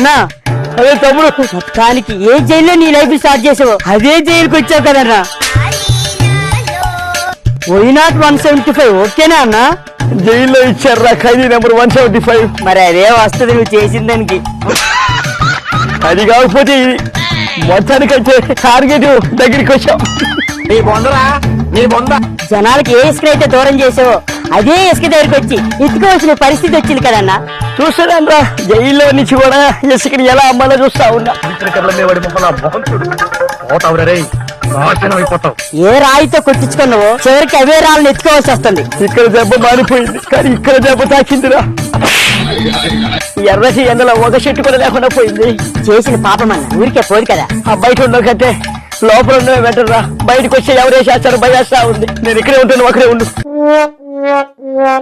అన్నా అదే తమ్ముడు, మొత్తానికి ఏ జైల్లో నీ లైఫ్ స్టార్ట్ చేసావు అదే జైలుకి వచ్చావు కదన్నా. వైనాట్ 175 ఓకేనా అన్నా? జైల్లో ఇచ్చారా ఖైదీ నెంబర్ 175. మరి అదే వస్తుంది నువ్వు చేసిన దానికి. అది కాకపోతే ఇది మొత్తానికంటే టార్గెట్ దగ్గరికి వచ్చాం. జనాలకి ఏ ఇసుక అయితే దూరం చేసావో అదే ఇసుక దగ్గరికి వచ్చి ఎత్తుకోవాల్సిన పరిస్థితి వచ్చింది కదన్నా. చూస్తున్నాను రా, జైల్లో నుంచి కూడా ఇసుకని ఎలా అమ్మాలో చూస్తా ఉన్నా. ఏ రాయితో కొట్టించుకున్నావో చివరికి అవే రాళ్ళని ఎత్తుకోవాల్సి వస్తుంది. ఇక్కడ దెబ్బ మారిపోయింది, కానీ ఇక్కడ దెబ్బ తాకిందిరా. ఎర్రటి ఎండలో ఒక చెట్టు కూడా లేకుండా పోయింది. చేసిన పాపం అన్న ఊరికే పోదు కదా. ఆ బయట ఉండవు కంటే లోపల ఉండవే బెటర్ రా. బయటకు వచ్చి ఎవరేసేస్తారు భయేస్తా ఉంది. నేను ఇక్కడే ఉంటాను, అక్కడే ఉండు.